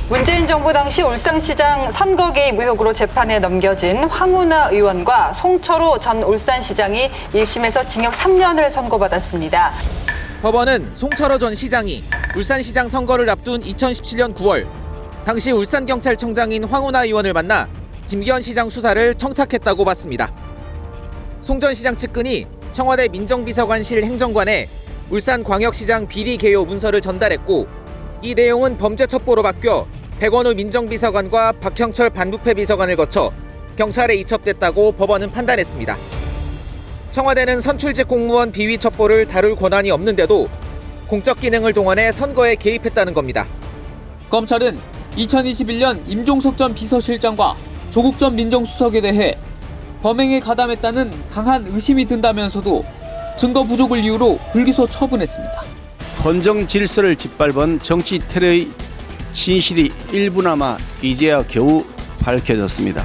문재인 정부 당시 울산시장 선거 개입 의혹으로 재판에 넘겨진 황운하 의원과 송철호 전 울산시장이 1심에서 징역 3년을 선고받았습니다. 법원은 송철호 전 시장이 울산시장 선거를 앞둔 2017년 9월 당시 울산경찰청장인 황운하 의원을 만나 김기현 시장 수사를 청탁했다고 봤습니다. 송 전 시장 측근이 청와대 민정비서관실 행정관에 울산광역시장 비리 개요 문서를 전달했고 이 내용은 범죄 첩보로 바뀌어 백원우 민정비서관과 박형철 반부패 비서관을 거쳐 경찰에 이첩됐다고 법원은 판단했습니다. 청와대는 선출직 공무원 비위 첩보를 다룰 권한이 없는데도 공적 기능을 동원해 선거에 개입했다는 겁니다. 검찰은 2021년 임종석 전 비서실장과 조국 전 민정수석에 대해 범행에 가담했다는 강한 의심이 든다면서도 증거 부족을 이유로 불기소 처분했습니다. 헌정 질서를 짓밟은 정치 테러의 진실이 일부나마 이제야 겨우 밝혀졌습니다.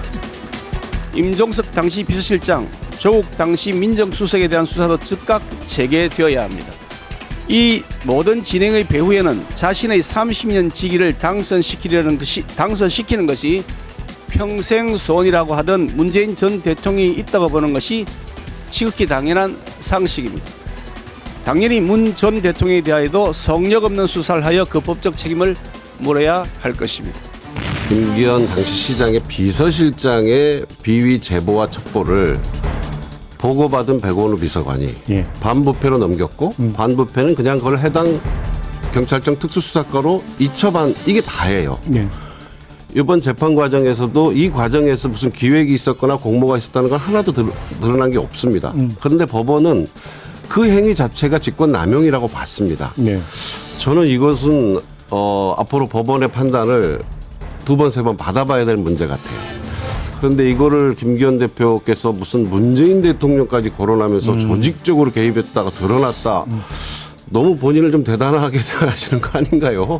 임종석 당시 비서실장, 조국 당시 민정수석에 대한 수사도 즉각 재개되어야 합니다. 이 모든 진행의 배후에는 자신의 30년 직위를 당선시키는 것이 평생 소원이라고 하던 문재인 전 대통령이 있다고 보는 것이 지극히 당연한 상식입니다. 당연히 문 전 대통령에 대하여도 성역 없는 수사를 하여 그 법적 책임을 물어야 할 것입니다. 김기현 당시 시장의 비서실장의 비위 제보와 첩보를 보고받은 백원우 비서관이 반부패로 넘겼고 반부패는 그냥 그걸 해당 경찰청 특수수사과로 이첩한 이게 다예요. 이번 재판 과정에서도 이 과정에서 무슨 기획이 있었거나 공모가 있었다는 건 하나도 드러난 게 없습니다. 그런데 법원은 그 행위 자체가 직권남용이라고 봤습니다. 저는 이것은 앞으로 법원의 판단을 2번, 3번 받아봐야 될 문제 같아요. 그런데 이거를 김기현 대표께서 무슨 문재인 대통령까지 거론하면서 조직적으로 개입했다가 드러났다. 너무 본인을 좀 대단하게 생각하시는 거 아닌가요?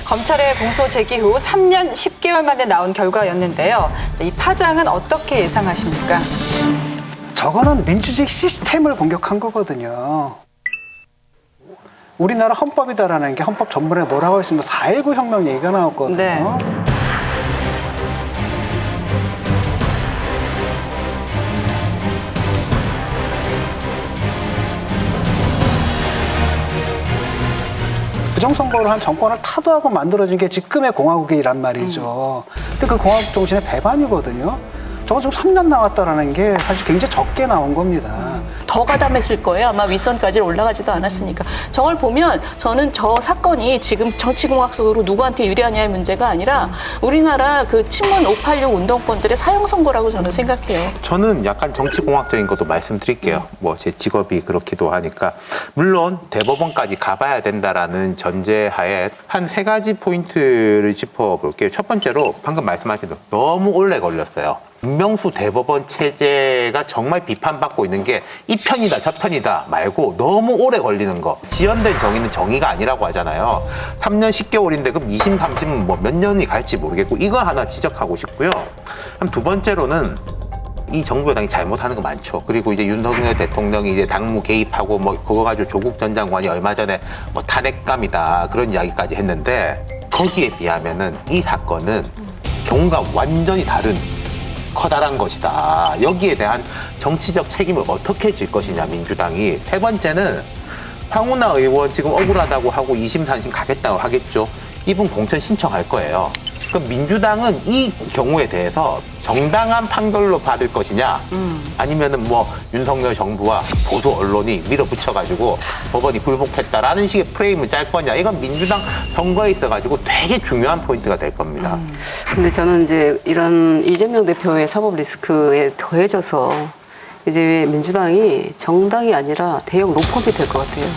검찰의 공소 제기 후 3년 10개월 만에 나온 결과였는데요. 이 파장은 어떻게 예상하십니까? 저거는 민주주의 시스템을 공격한 거거든요. 우리나라 헌법이다라는 게 헌법 전문에 뭐라고 했습니까? 4.19 혁명 얘기가 나왔거든요. 네. 부정선거를 한 정권을 타도하고 만들어진 게 지금의 공화국이란 말이죠. 근데 그 공화국 정신의 배반이거든요. 저거 지금 3년 나왔다라는 게 사실 굉장히 적게 나온 겁니다. 더 가담했을 거예요. 아마 윗선까지 올라가지도 않았으니까. 저걸 보면 저는 저 사건이 지금 정치공학적으로 누구한테 유리하냐의 문제가 아니라 우리나라 그 친문 586 운동권들의 사형 선고라고 저는 생각해요. 저는 약간 정치공학적인 것도 말씀드릴게요. 뭐 제 직업이 그렇기도 하니까. 물론 대법원까지 가봐야 된다라는 전제하에 한 3가지 포인트를 짚어볼게요. 첫 번째로 방금 말씀하신 대로 너무 오래 걸렸어요. 김명수 대법원 체제가 정말 비판받고 있는 게 이 편이다 저 편이다 말고 너무 오래 걸리는 거. 지연된 정의는 정의가 아니라고 하잖아요. 3년 10개월인데 그럼 2심 3심은 뭐 몇 년이 갈지 모르겠고 이거 하나 지적하고 싶고요. 그럼 두 번째로는 이 정부 여당이 잘못하는 거 많죠. 그리고 이제 윤석열 대통령이 이제 당무 개입하고 뭐 그거 가지고 조국 전 장관이 얼마 전에 뭐 탄핵감이다 그런 이야기까지 했는데 거기에 비하면은 이 사건은 경우가 완전히 다른 커다란 것이다. 여기에 대한 정치적 책임을 어떻게 질 것이냐 민주당이. 세 번째는 황운하 의원 지금 억울하다고 하고 2심, 3심 가겠다고 하겠죠. 이분 공천 신청할 거예요. 그럼 민주당은 이 경우에 대해서 정당한 판결로 받을 것이냐 아니면은 뭐 윤석열 정부와 보수 언론이 밀어붙여가지고 법원이 굴복했다라는 식의 프레임을 짤 거냐. 이건 민주당 선거에 있어가지고 되게 중요한 포인트가 될 겁니다. 근데 저는 이제 이런 이재명 대표의 사법 리스크에 더해져서 이제 민주당이 정당이 아니라 대형 로펌이 될 것 같아요.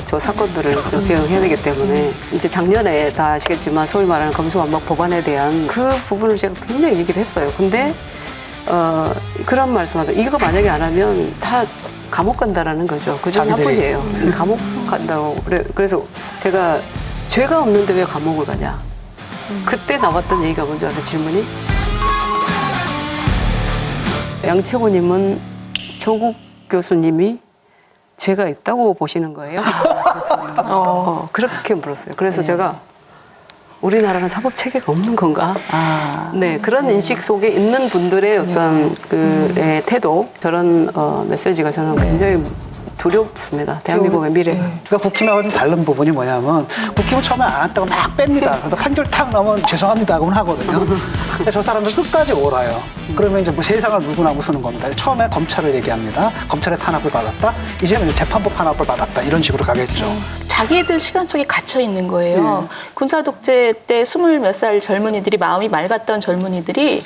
저 사건들을 좀 대응해야 되기 때문에 이제 작년에 다 아시겠지만 소위 말하는 검수완박 법안에 대한 그 부분을 제가 굉장히 얘기를 했어요. 근데 그런 말씀하다 이거 만약에 안 하면 다 감옥 간다라는 거죠. 그 중에 한 분이에요. 감옥 간다고. 그래서 제가 죄가 없는데 왜 감옥을 가냐. 그때 나왔던 얘기가 뭔지 아세요? 질문이? 양채호님은 조국 교수님이 죄가 있다고 보시는 거예요? 그렇게 물었어요. 그래서 제가 우리나라는 사법 체계가 없는 건가? 아. 네, 그런 인식 속에 있는 분들의 어떤 태도, 저런 메시지가 저는 굉장히 두렵습니다. 대한민국의 미래. 그러니까 국힘하고 좀 다른 부분이 뭐냐면 국힘은 처음에 안 한다고 막 뺍니다. 그래서 판결 탁 나오면 죄송합니다 하고는 하거든요. 근데 저 사람들 끝까지 오라요. 그러면 이제 뭐 세상을 물구나무 서는 겁니다. 처음에 검찰을 얘기합니다. 검찰의 탄압을 받았다. 이제는 재판부 탄압을 받았다. 이런 식으로 가겠죠. 자기들 시간 속에 갇혀 있는 거예요. 군사 독재 때 20몇 살 젊은이들이 마음이 맑았던 젊은이들이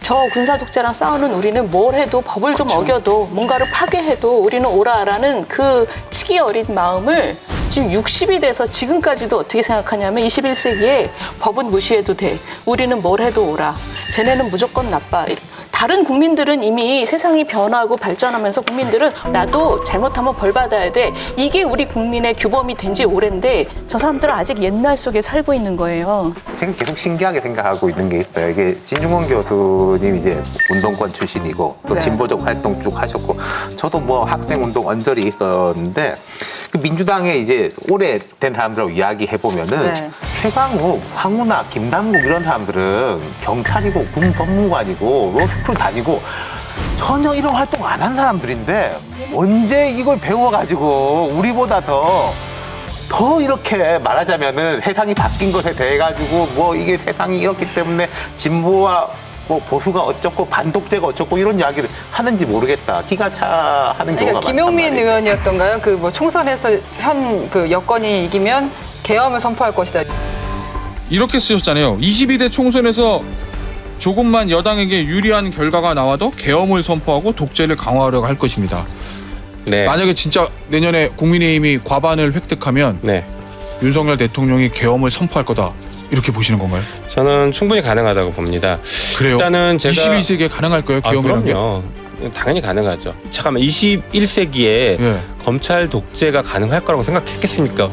저 군사 독재랑 싸우는 우리는 뭘 해도 법을 좀 어겨도 뭔가를 파괴해도 우리는 오라라는 그 치기 어린 마음을 지금 60이 돼서 지금까지도 어떻게 생각하냐면 21세기에 법은 무시해도 돼. 우리는 뭘 해도 오라. 쟤네는 무조건 나빠. 다른 국민들은 이미 세상이 변하고 발전하면서 국민들은 나도 잘못하면 벌 받아야 돼. 이게 우리 국민의 규범이 된 지 오랜데 저 사람들은 아직 옛날 속에 살고 있는 거예요. 지금 계속 신기하게 생각하고 있는 게 있어요. 이게 진중권 교수님 이제 운동권 출신이고 또 네. 진보적 활동 쭉 하셨고 저도 뭐 학생 운동 언저리 있었는데 그 민주당에 이제 오래된 사람들하고 이야기해 보면은 네. 최강욱, 황운하, 김남국 이런 사람들은 경찰이고 군 법무관이고 로스쿨 다니고 전혀 이런 활동 안 한 사람들인데 언제 이걸 배워가지고 우리보다 더 이렇게 말하자면은 세상이 바뀐 것에 대해 가지고 뭐 이게 세상이 이렇기 때문에 진보와 뭐 보수가 어쩌고 반독재가 어쩌고 이런 이야기를 하는지 모르겠다. 기가 차하는 경우가 그러니까 김용민 많단 말이에요. 의원이었던가요? 그 뭐 총선에서 현 그 여권이 이기면 계엄을 선포할 것이다. 이렇게 쓰셨잖아요. 22대 총선에서 조금만 여당에게 유리한 결과가 나와도 계엄을 선포하고 독재를 강화하려고 할 것입니다. 네. 만약에 진짜 내년에 국민의힘이 과반을 획득하면 네. 윤석열 대통령이 계엄을 선포할 거다. 이렇게 보시는 건가요? 저는 충분히 가능하다고 봅니다. 그래요? 일단은 제가 21세기에 가능할까요? 계엄이라는 게? 그럼요. 당연히 가능하죠. 잠깐만 21세기에 예. 검찰 독재가 가능할 거라고 생각했겠습니까?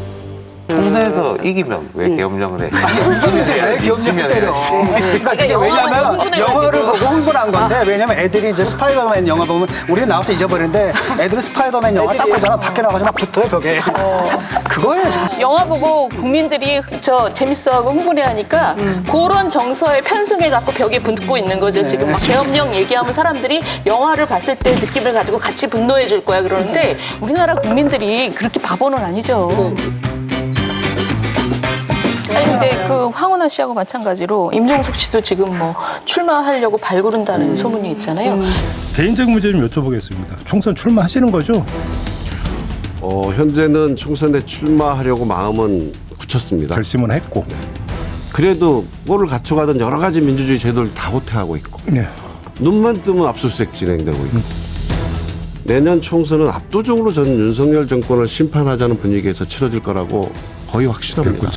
총선에서 이기면 왜 계엄령을 해? 왜 기업령 때려? 그러니까 그게 왜냐면 영화를 보고 흥분한 건데 왜냐면 애들이 이제 스파이더맨 영화 보면 우리는 나와서 잊어버리는데 애들은 스파이더맨 영화 딱 보잖아. 밖에 나가서 막 붙어요 벽에. 그거예요 지금. 영화 보고 국민들이 저 재밌어하고 흥분해하니까 그런 정서에 편승해 갖고 벽에 붙고 있는 거죠. 지금 막 계엄령 얘기하면 사람들이 영화를 봤을 때 느낌을 가지고 같이 분노해 줄 거야 그러는데 우리나라 국민들이 그렇게 바보는 아니죠. 아니 근데 그 황운하 씨하고 마찬가지로 임종석 씨도 지금 뭐 출마하려고 발구른다는 소문이 있잖아요. 개인적 문제 좀 여쭤보겠습니다. 총선 출마하시는 거죠? 현재는 총선에 출마하려고 마음은 굳혔습니다. 결심은 했고. 그래도 뭐를 갖춰가던 여러 가지 민주주의 제도를 다 호퇴하고 있고 네. 눈만 뜨면 압수수색 진행되고 있고 내년 총선은 압도적으로 전 윤석열 정권을 심판하자는 분위기에서 치러질 거라고 거의 확신합니다.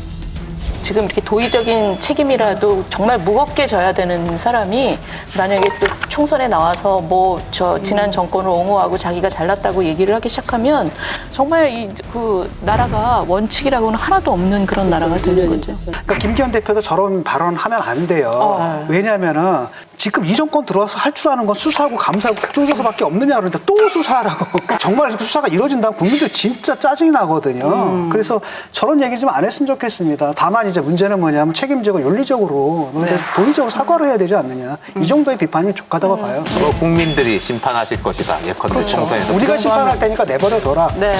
지금 이렇게 도의적인 책임이라도 정말 무겁게 져야 되는 사람이 만약에 또 총선에 나와서 뭐 저 지난 정권을 옹호하고 자기가 잘났다고 얘기를 하기 시작하면 정말 이 그 나라가 원칙이라고는 하나도 없는 그런 나라가 되는 거죠. 그러니까 김기현 대표도 저런 발언하면 안 돼요. 왜냐면은 지금 이 정권 들어와서 할 줄 아는 건 수사하고 감사하고 국정조사밖에 없느냐 그러는데 또 수사하라고. 정말 수사가 이루어진다면 국민들 진짜 짜증이 나거든요. 그래서 저런 얘기 좀 안 했으면 좋겠습니다. 다만 이제 문제는 뭐냐면 책임지고 윤리적으로 도의적으로 사과를 해야 되지 않느냐. 이 정도의 비판이 족하다고 봐요. 국민들이 심판하실 것이다. 예컨대 그렇죠. 총선에서. 우리가 심판할 테니까 내버려둬라. 네.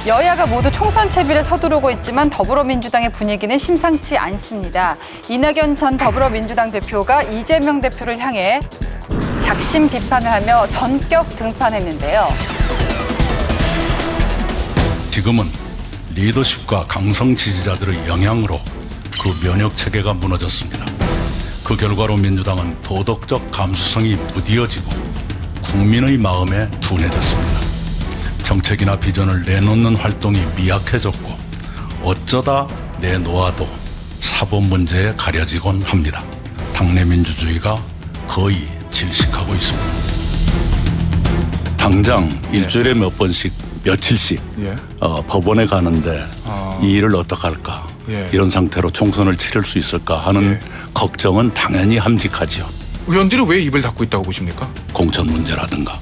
여야가 모두 총선 채비를 서두르고 있지만 더불어민주당의 분위기는 심상치 않습니다. 이낙연 전 더불어민주당 대표가 이재명 대표를 향해 작심 비판을 하며 전격 등판했는데요. 지금은 리더십과 강성 지지자들의 영향으로 그 면역 체계가 무너졌습니다. 그 결과로 민주당은 도덕적 감수성이 무디어지고 국민의 마음에 둔해졌습니다. 정책이나 비전을 내놓는 활동이 미약해졌고 어쩌다 내놓아도 사법 문제에 가려지곤 합니다. 당내 민주주의가 거의 질식하고 있습니다. 당장 일주일에 몇 번씩 며칠씩 법원에 가는데 이 일을 어떡할까 이런 상태로 총선을 치를 수 있을까 하는 걱정은 당연히 함직하지요. 의원들이 왜 입을 닫고 있다고 보십니까? 공천 문제라든가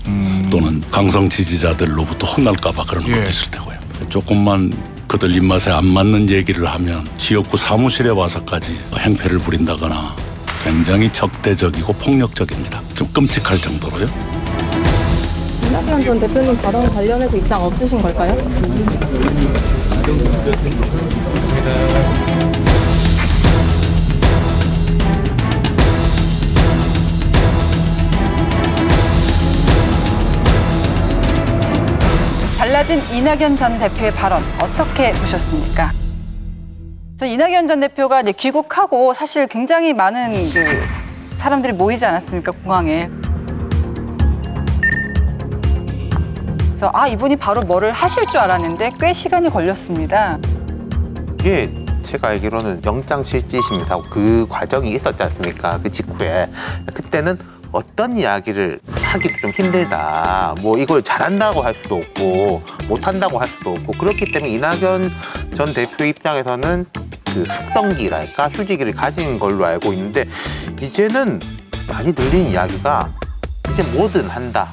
또는 강성 지지자들로부터 혼날까 봐 그런 것도 있을 테고요. 조금만 그들 입맛에 안 맞는 얘기를 하면 지역구 사무실에 와서까지 행패를 부린다거나 굉장히 적대적이고 폭력적입니다. 좀 끔찍할 정도로요. 이낙연 전 대표님 발언 관련해서 입장 없으신 걸까요? 달라진 이낙연 전 대표의 발언 어떻게 보셨습니까? 저 이낙연 전 대표가 이제 귀국하고 사실 굉장히 많은 사람들이 모이지 않았습니까, 공항에. 그래서 이분이 바로 뭐를 하실 줄 알았는데 꽤 시간이 걸렸습니다. 이게 제가 알기로는 영장실질심사 그 과정이 있었지 않습니까? 그 직후에. 그때는 어떤 이야기를 하기도 좀 힘들다. 뭐 이걸 잘한다고 할 수도 없고 못한다고 할 수도 없고 그렇기 때문에 이낙연 전 대표 입장에서는 그 숙성기랄까 휴지기를 가진 걸로 알고 있는데 이제는 많이 들린 이야기가 이제 뭐든 한다.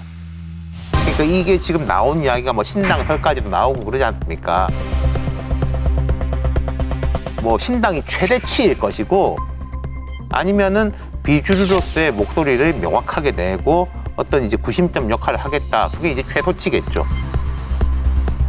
그러니까 이게 지금 나온 이야기가 뭐 신당 설까지도 나오고 그러지 않습니까? 뭐 신당이 최대치일 것이고 아니면은 비주류로서의 목소리를 명확하게 내고 어떤 이제 구심점 역할을 하겠다. 그게 이제 최소치겠죠.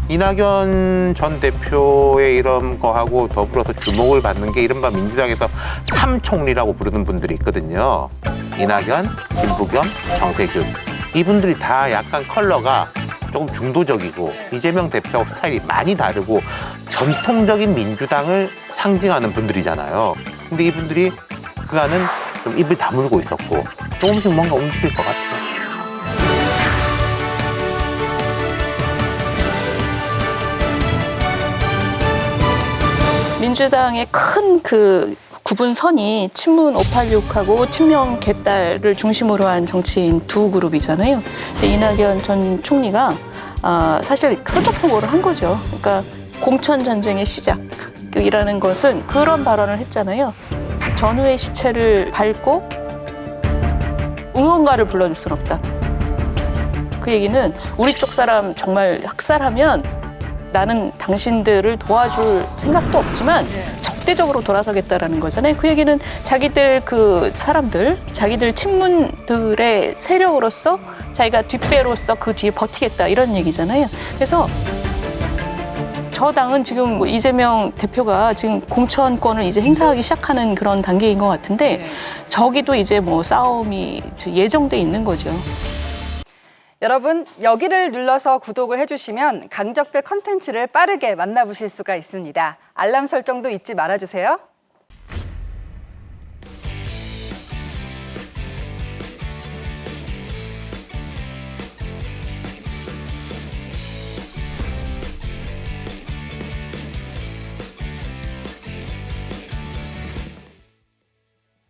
이낙연 전 대표의 이런 거하고 더불어서 주목을 받는 게 이른바 민주당에서 삼총리라고 부르는 분들이 있거든요. 이낙연, 김부겸, 정세균. 이분들이 다 약간 컬러가 조금 중도적이고 이재명 대표하고 스타일이 많이 다르고 전통적인 민주당을 상징하는 분들이잖아요. 근데 이분들이 그간은 좀 입을 다물고 있었고 조금씩 뭔가 움직일 것 같아요. 민주당의 큰 그 구분선이 친문 586하고 친명 개딸을 중심으로 한 정치인 두 그룹이잖아요. 이낙연 전 총리가 사실 선착 후보를 한 거죠. 그러니까 공천 전쟁의 시작이라는 것은 그런 발언을 했잖아요. 전후의 시체를 밟고 응원가를 불러줄 수는 없다. 그 얘기는 우리 쪽 사람 정말 학살하면 나는 당신들을 도와줄 생각도 없지만 적대적으로 돌아서겠다라는 거잖아요. 그 얘기는 자기들 그 사람들, 자기들 친문들의 세력으로서 자기가 뒷배로서 그 뒤에 버티겠다 이런 얘기잖아요. 그래서 저 당은 지금 뭐 이재명 대표가 지금 공천권을 이제 행사하기 시작하는 그런 단계인 것 같은데 저기도 이제 뭐 싸움이 예정돼 있는 거죠. 여러분, 여기를 눌러서 구독을 해주시면 강적들 컨텐츠를 빠르게 만나보실 수가 있습니다. 알람 설정도 잊지 말아주세요.